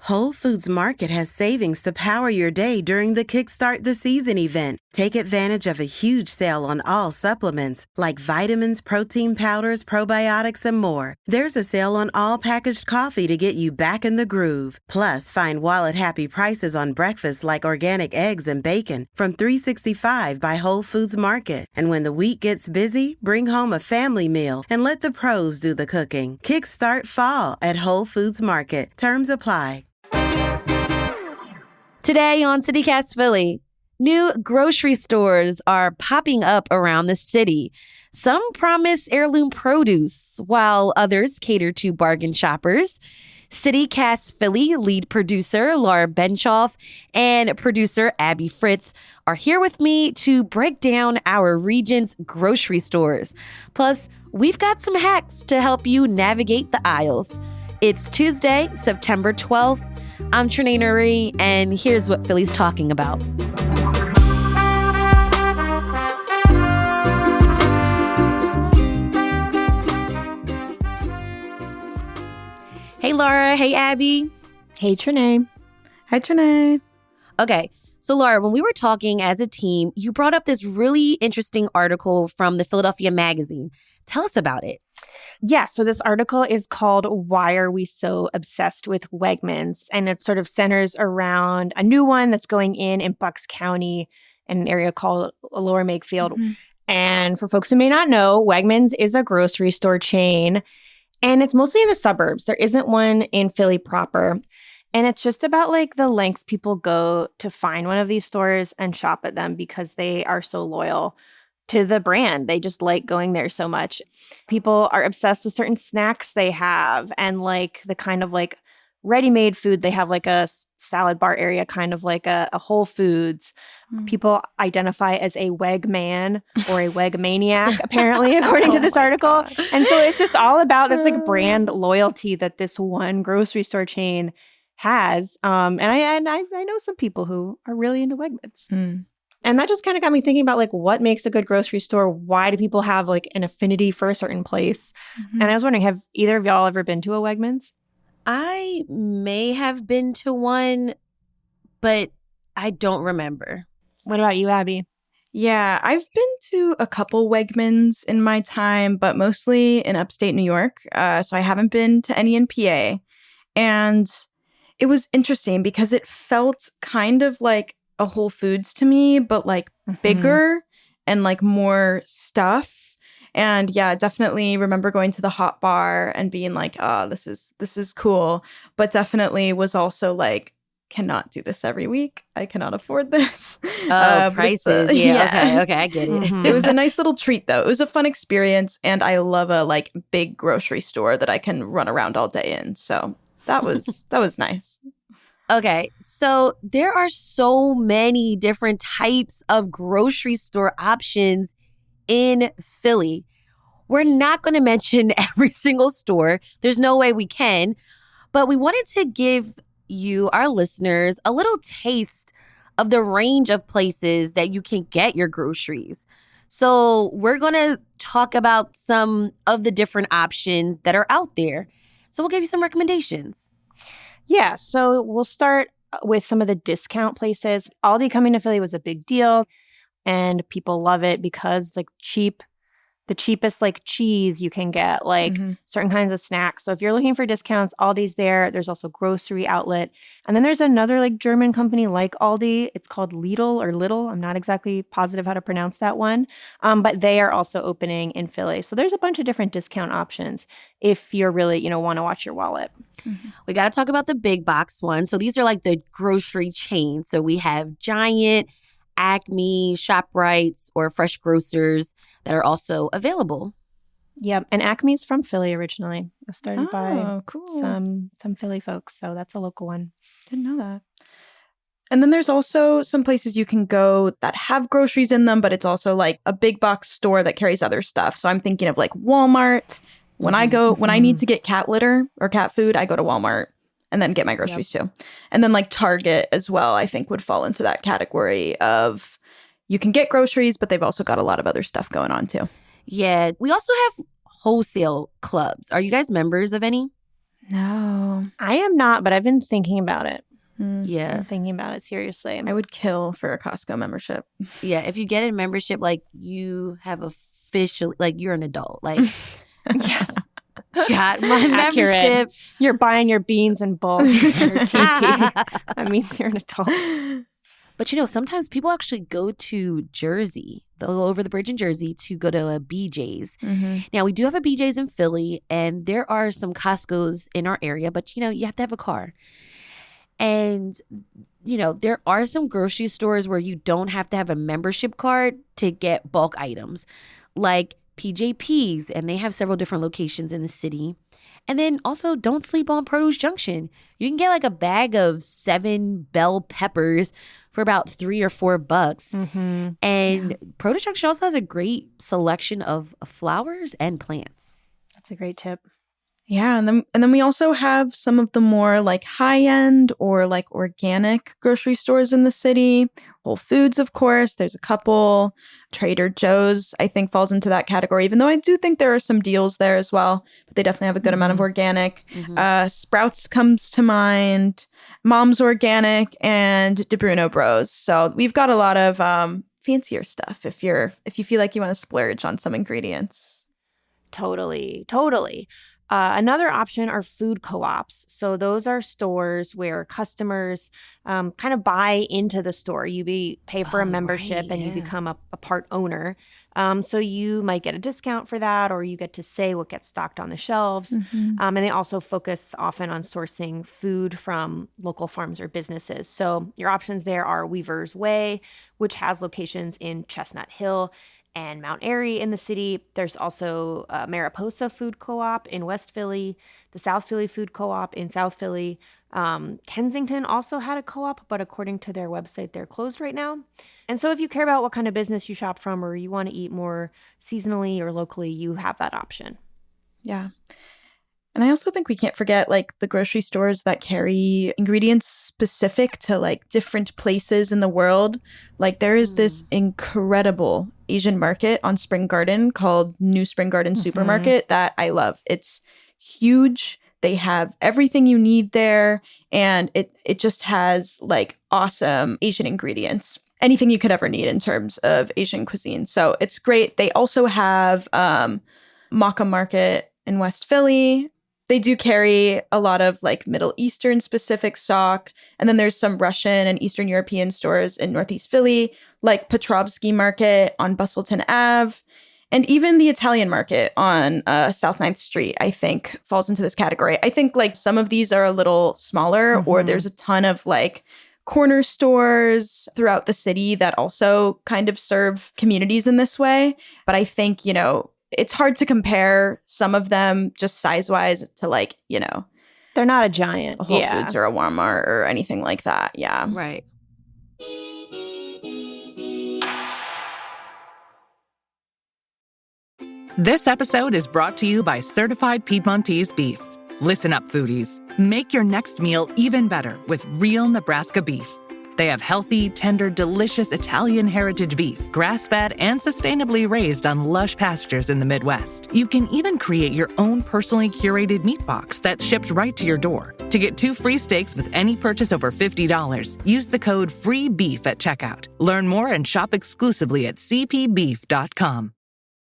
Whole Foods Market has savings to power your day during the Kickstart the Season event. Take advantage of a huge sale on all supplements, like vitamins, protein powders, probiotics, and more. There's a sale on all packaged coffee to get you back in the groove. Plus, find wallet-happy prices on breakfast like organic eggs and bacon from $3.65 by Whole Foods Market. And when the week gets busy, bring home a family meal and let the pros do the cooking. Kickstart fall at Whole Foods Market. Terms apply. Today on CityCast Philly, new grocery stores are popping up around the city. Some promise heirloom produce, while others cater to bargain shoppers. CityCast Philly lead producer Laura Benshoff and producer Abby Fritz are here with me to break down our region's grocery stores. Plus, we've got some hacks to help you navigate the aisles. It's Tuesday, September 12th. I'm Trenae Nuri, and here's what Philly's talking about. Hey, Laura. Hey, Abby. Hey, Trenae. Hi, Trenae. Okay, so Laura, when we were talking as a team, you brought up this really interesting article from the Philadelphia Magazine. Tell us about it. Yeah, so this article is called Why Are We So Obsessed with Wegmans? And it sort of centers around a new one that's going in Bucks County in an area called Lower Makefield. Mm-hmm. And for folks who may not know, Wegmans is a grocery store chain, and it's mostly in the suburbs. There isn't one in Philly proper. And it's just about like the lengths people go to find one of these stores and shop at them because they are so loyal to the brand. They just like going there so much. People are obsessed with certain snacks they have and like the kind of like ready-made food. They have like a salad bar area, kind of like a Whole Foods. People identify as a Weg man or a Weg maniac, apparently, according to this article. God. And so it's just all about this like brand loyalty that this one grocery store chain has. And I know some people who are really into Wegmans. And that just kind of got me thinking about like what makes a good grocery store? Why do people have like an affinity for a certain place? And I was wondering, have either of y'all ever been to a Wegmans? I may have been to one, but I don't remember. What about you, Abby? Yeah, I've been to a couple Wegmans in my time, but mostly in upstate New York. So I haven't been to any in PA. And it was interesting because it felt kind of like a Whole Foods to me, but like bigger and like more stuff. And yeah, definitely remember going to the hot bar and being like, oh, this is cool. But definitely was also like, cannot do this every week. I cannot afford this. Oh, prices. Yeah. Okay, I get it. It was a nice little treat though. It was a fun experience. And I love a like big grocery store that I can run around all day in. So that was nice. Okay, so there are so many different types of grocery store options in Philly. We're not going to mention every single store. There's no way we can. But we wanted to give you, our listeners, a little taste of the range of places that you can get your groceries. So we're going to talk about some of the different options that are out there. So we'll give you some recommendations. Yeah, so we'll start with some of the discount places. Aldi coming to Philly was a big deal, and people love it because like the cheapest like cheese you can get, like certain kinds of snacks. So if you're looking for discounts, Aldi's there. There's also Grocery Outlet. And then there's another like German company like Aldi. It's called Lidl or Little. I'm not exactly positive how to pronounce that one. But they are also opening in Philly. So there's a bunch of different discount options if you're really, want to watch your wallet. We got to talk about the big box ones. So these are like the grocery chains. So we have Giant, Acme, ShopRite's, or Fresh Grocers that are also available. Yeah, and Acme's from Philly originally. It was started by some Philly folks, so that's a local one. Didn't know that. And then there's also some places you can go that have groceries in them, but it's also like a big box store that carries other stuff. So I'm thinking of like Walmart. When I need to get cat litter or cat food, I go to Walmart and then get my groceries too. And then like Target as well, I think would fall into that category of you can get groceries, but they've also got a lot of other stuff going on too. Yeah. We also have wholesale clubs. Are you guys members of any? No. I am not, but I've been thinking about it. Yeah. I'm thinking about it seriously. I would kill for a Costco membership. Yeah. If you get a membership, like you have officially, like you're an adult. Like, Yes. got my Accurate. membership. You're buying your beans in bulk, your TP. That means you're an adult. But sometimes people actually go to Jersey. They'll go over the bridge in Jersey to go to a BJ's. Mm-hmm. Now, we do have a BJ's in Philly, and there are some Costco's in our area, but, you have to have a car. And, there are some grocery stores where you don't have to have a membership card to get bulk items, like PJP's, and they have several different locations in the city. And then also, don't sleep on Produce Junction. You can get like a bag of 7 bell peppers for about $3 or $4. Mm-hmm. And Produce Junction also has a great selection of flowers and plants. That's a great tip. Yeah, and then we also have some of the more like high-end or like organic grocery stores in the city. Whole Foods, of course, there's a couple. Trader Joe's, I think, falls into that category, even though I do think there are some deals there as well. But they definitely have a good amount of organic. Mm-hmm. Sprouts comes to mind, Mom's Organic, and DeBruno Bros. So we've got a lot of fancier stuff if you feel like you want to splurge on some ingredients. Totally. Another option are food co-ops. So those are stores where customers kind of buy into the store. You pay for a membership and you become a part owner. So you might get a discount for that, or you get to say what gets stocked on the shelves. Mm-hmm. And they also focus often on sourcing food from local farms or businesses. So your options there are Weaver's Way, which has locations in Chestnut Hill and Mount Airy in the city. There's also Mariposa Food Co-op in West Philly, the South Philly Food Co-op in South Philly. Kensington also had a co-op, but according to their website, they're closed right now. And so if you care about what kind of business you shop from, or you want to eat more seasonally or locally, you have that option. Yeah. And I also think we can't forget like the grocery stores that carry ingredients specific to like different places in the world. Like there is this incredible Asian market on Spring Garden called New Spring Garden Supermarket that I love. It's huge. They have everything you need there. And it just has like awesome Asian ingredients. Anything you could ever need in terms of Asian cuisine. So it's great. They also have Maka Market in West Philly. They do carry a lot of like Middle Eastern specific stock. And then there's some Russian and Eastern European stores in Northeast Philly, like Petrovsky Market on Bustleton Ave. And even the Italian market on South 9th Street, I think, falls into this category. I think like some of these are a little smaller, or there's a ton of like corner stores throughout the city that also kind of serve communities in this way. But I think, it's hard to compare some of them just size-wise to like, They're not a giant. a Whole Foods or a Walmart or anything like that. Yeah. Right. This episode is brought to you by Certified Piedmontese Beef. Listen up, foodies. Make your next meal even better with real Nebraska beef. They have healthy, tender, delicious Italian heritage beef, grass-fed and sustainably raised on lush pastures in the Midwest. You can even create your own personally curated meat box that's shipped right to your door. To get 2 free steaks with any purchase over $50, use the code FREEBEEF at checkout. Learn more and shop exclusively at cpbeef.com.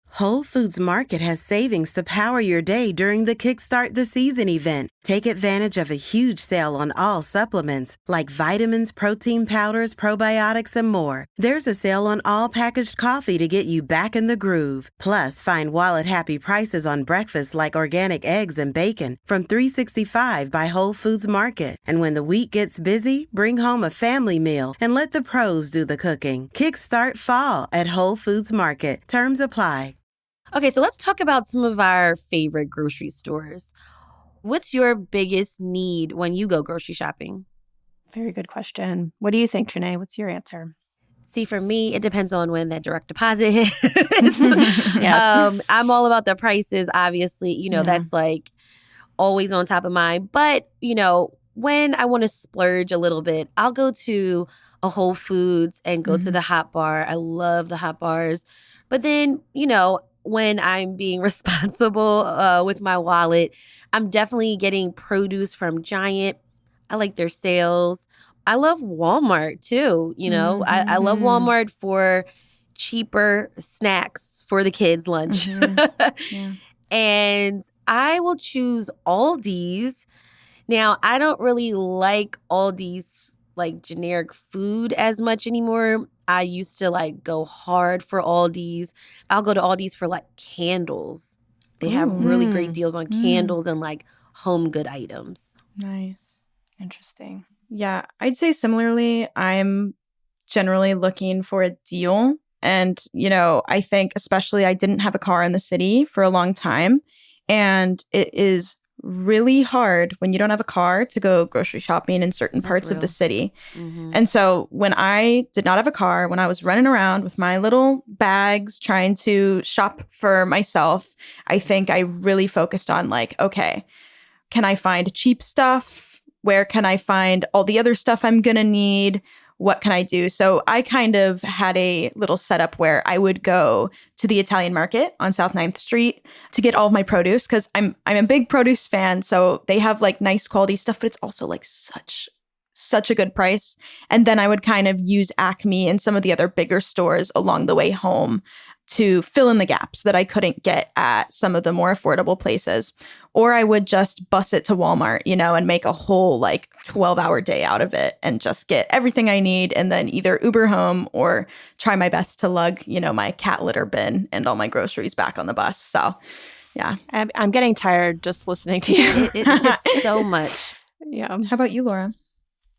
Whole Foods Market has savings to power your day during the Kickstart the Season event. Take advantage of a huge sale on all supplements, like vitamins, protein powders, probiotics, and more. There's a sale on all packaged coffee to get you back in the groove. Plus, find wallet-happy prices on breakfast like organic eggs and bacon from $3.65 by Whole Foods Market. And when the week gets busy, bring home a family meal and let the pros do the cooking. Kickstart fall at Whole Foods Market. Terms apply. Okay, so let's talk about some of our favorite grocery stores. What's your biggest need when you go grocery shopping? Very good question. What do you think, Trenae? What's your answer? See, for me, it depends on when that direct deposit hits. Yes. I'm all about the prices, obviously. That's like always on top of mind. But, when I want to splurge a little bit, I'll go to a Whole Foods and go to the hot bar. I love the hot bars. But then, when I'm being responsible with my wallet, I'm definitely getting produce from Giant. I like their sales. I love Walmart too. I love Walmart for cheaper snacks for the kids' lunch. Yeah. And I will choose Aldi's. Now, I don't really like Aldi's like generic food as much anymore. I used to like go hard for Aldi's. I'll go to Aldi's for like candles. They have really great deals on candles and like home good items. Nice. Interesting. Yeah, I'd say similarly, I'm generally looking for a deal. And, I think especially I didn't have a car in the city for a long time. And it is really hard when you don't have a car to go grocery shopping in certain parts of the city. And so when I did not have a car, when I was running around with my little bags trying to shop for myself, I think I really focused on like, okay, can I find cheap stuff? Where can I find all the other stuff I'm going to need? What can I do? So I kind of had a little setup where I would go to the Italian market on South 9th Street to get all of my produce because I'm a big produce fan. So they have like nice quality stuff, but it's also like such a good price. And then I would kind of use Acme and some of the other bigger stores along the way home to fill in the gaps that I couldn't get at some of the more affordable places. Or I would just bus it to Walmart, and make a whole like 12-hour day out of it and just get everything I need and then either Uber home or try my best to lug, my cat litter bin and all my groceries back on the bus. So, yeah. I'm getting tired just listening to you. It's so much. Yeah. How about you, Laura?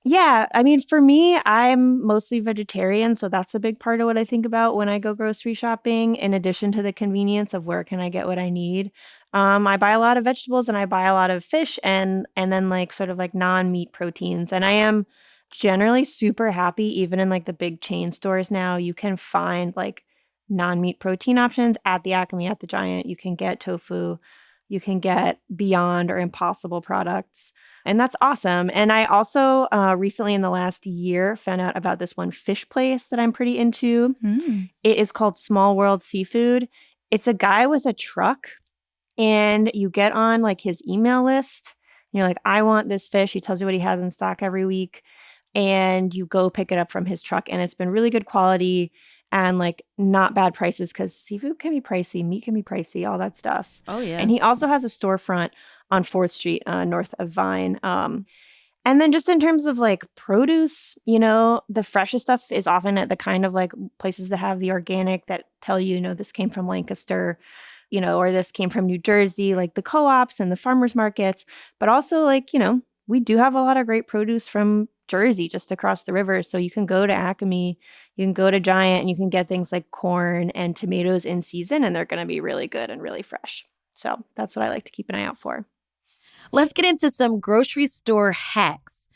Yeah, I mean, for me, I'm mostly vegetarian, so that's a big part of what I think about when I go grocery shopping, in addition to the convenience of where can I get what I need. I buy a lot of vegetables and I buy a lot of fish and then like sort of like non-meat proteins. And I am generally super happy, even in like the big chain stores now, you can find like non-meat protein options at the Acme, at the Giant. You can get tofu, you can get Beyond or Impossible products. And that's awesome. And I also recently in the last year found out about this one fish place that I'm pretty into. It is called Small World Seafood. It's a guy with a truck and you get on like his email list. And you're like, I want this fish. He tells you what he has in stock every week. And you go pick it up from his truck. And it's been really good quality and like not bad prices because seafood can be pricey, meat can be pricey, all that stuff. Oh, yeah. And he also has a storefront on 4th Street, north of Vine. And then just in terms of like produce, the freshest stuff is often at the kind of like places that have the organic that tell you, this came from Lancaster, or this came from New Jersey, like the co-ops and the farmers markets. But also like, we do have a lot of great produce from Jersey just across the river. So you can go to Acme, you can go to Giant, and you can get things like corn and tomatoes in season, and they're going to be really good and really fresh. So that's what I like to keep an eye out for. Let's get into some grocery store hacks.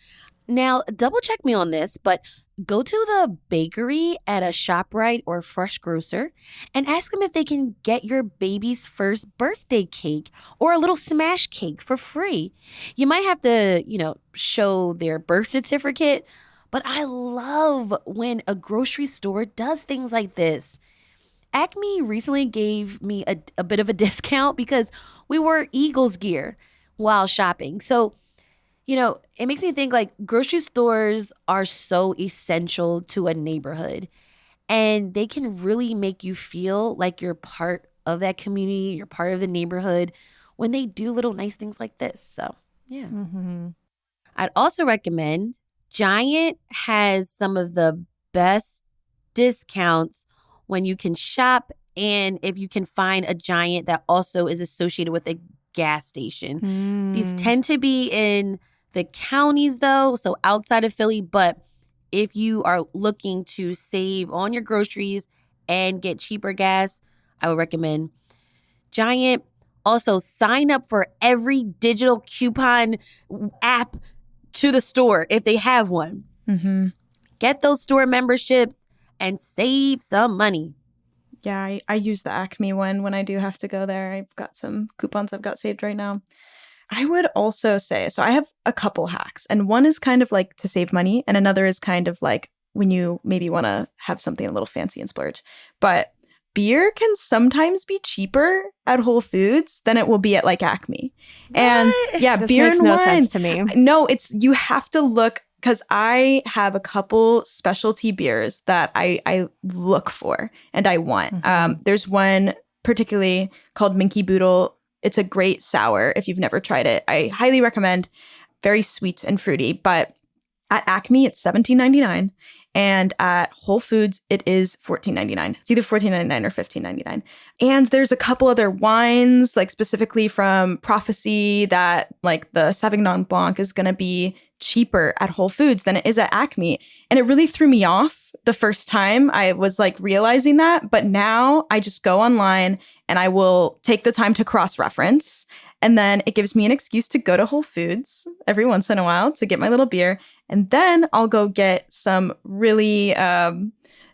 Now, double check me on this, but go to the bakery at a ShopRite or Fresh Grocer and ask them if they can get your baby's first birthday cake or a little smash cake for free. You might have to, show their birth certificate, but I love when a grocery store does things like this. Acme recently gave me a bit of a discount because we wore Eagles gear while shopping. So, it makes me think like grocery stores are so essential to a neighborhood and they can really make you feel like you're part of that community, you're part of the neighborhood when they do little nice things like this. So, yeah. I'd also recommend Giant has some of the best discounts when you can shop and if you can find a Giant that also is associated with a gas station. These tend to be in the counties though, so outside of Philly, but if you are looking to save on your groceries and get cheaper gas, I would recommend Giant. Also, sign up for every digital coupon app to the store if they have one. Get those store memberships and save some money. Yeah, I use the Acme one when I do have to go there. I've got some coupons I've got saved right now. I would also say, so I have a couple hacks, and one is kind of like to save money, and another is kind of like when you maybe want to have something a little fancy and splurge. But beer can sometimes be cheaper at Whole Foods than it will be at like Acme. And yeah, This beer makes and no wine. sense to me. No, you have to look, because I have a couple specialty beers that I look for and I want. There's one particularly called Minky Boodle. It's a great sour if you've never tried it. I highly recommend. Very sweet and fruity. But at Acme, it's $17.99. And at Whole Foods, it is $14.99. It's either $14.99 or $15.99. And there's a couple other wines, like specifically from Prophecy, that like the Sauvignon Blanc is going to be cheaper at Whole Foods than it is at Acme. And it really threw me off the first time I was like realizing that. But now I just go online and I will take the time to cross-reference. And then it gives me an excuse to go to Whole Foods every once in a while to get my little beer. And then I'll go get some really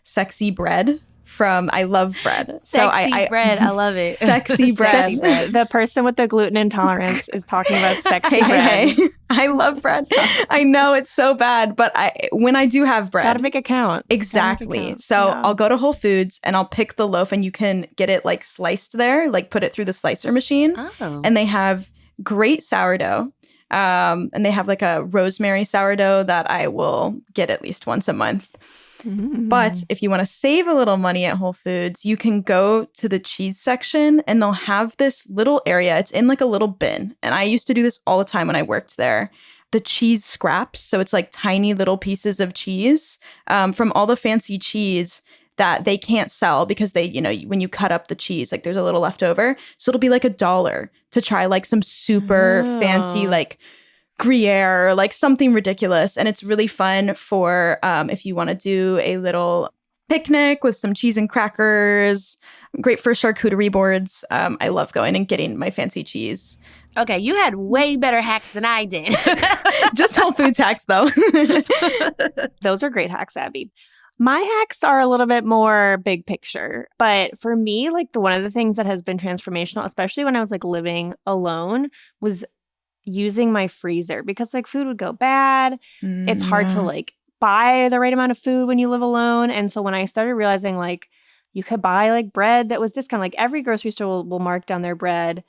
sexy bread from, I love bread. Sexy bread. I love it. Sexy bread. The person with the gluten intolerance is talking about sexy bread. Hey. I love bread. I know it's so bad, but when I do have bread. Gotta make it count. Exactly. So I'll go to Whole Foods and I'll pick the loaf, and you can get it like sliced there, like put it through the slicer machine. Oh. And they have great sourdough. And they have like a rosemary sourdough that I will get at least once a month. But if you want to save a little money at Whole Foods, you can go to the cheese section and they'll have this little area. It's in like a little bin. And I used to do this all the time when I worked there. The cheese scraps. So it's like tiny little pieces of cheese from all the fancy cheese that they can't sell because they, you know, when you cut up the cheese, like there's a little left over. So it'll be like $1 to try like some super fancy, like Gruyere, like something ridiculous. And it's really fun for if you want to do a little picnic with some cheese and crackers. Great for charcuterie boards. I love going and getting my fancy cheese. Okay, you had way better hacks than I did. Just Whole Foods hacks, though. Those are great hacks, Abby. My hacks are a little bit more big picture. But for me, like one of the things that has been transformational, especially when I was like living alone, was using my freezer, because like food would go bad. It's hard to like buy the right amount of food when you live alone. And so when I started realizing like you could buy like bread that was discounted, like every grocery store will mark down their bread.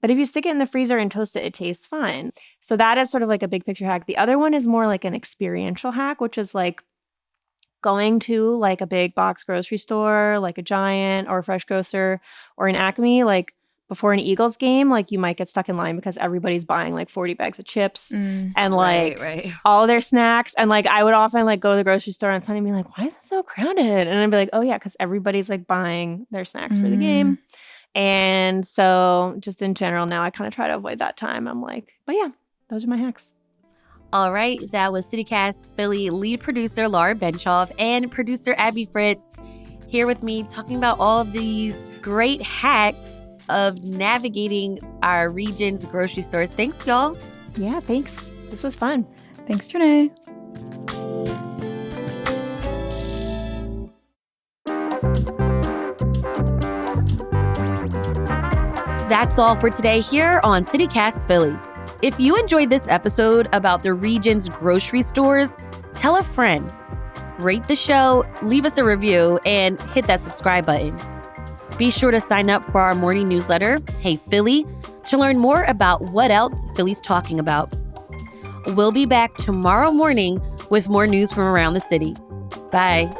But if you stick it in the freezer and toast it, it tastes fine. So that is sort of like a big picture hack. The other one is more like an experiential hack, which is like going to like a big box grocery store, like a Giant or a Fresh Grocer or an Acme, like before an Eagles game, like you might get stuck in line because everybody's buying like 40 bags of chips and like all their snacks. And like I would often like go to the grocery store on Sunday and be like, why is it so crowded? And I'd be like, oh yeah, because everybody's like buying their snacks for the game. And so just in general now I kind of try to avoid that time. I'm like, but yeah, those are my hacks. All right, that was CityCast Philly lead producer Laura Benshoff and producer Abby Fritz here with me talking about all these great hacks of navigating our region's grocery stores. Thanks, y'all. Yeah, thanks. This was fun. Thanks, Trenae. That's all for today here on CityCast Philly. If you enjoyed this episode about the region's grocery stores, tell a friend, rate the show, leave us a review, and hit that subscribe button. Be sure to sign up for our morning newsletter, Hey Philly, to learn more about what else Philly's talking about. We'll be back tomorrow morning with more news from around the city. Bye.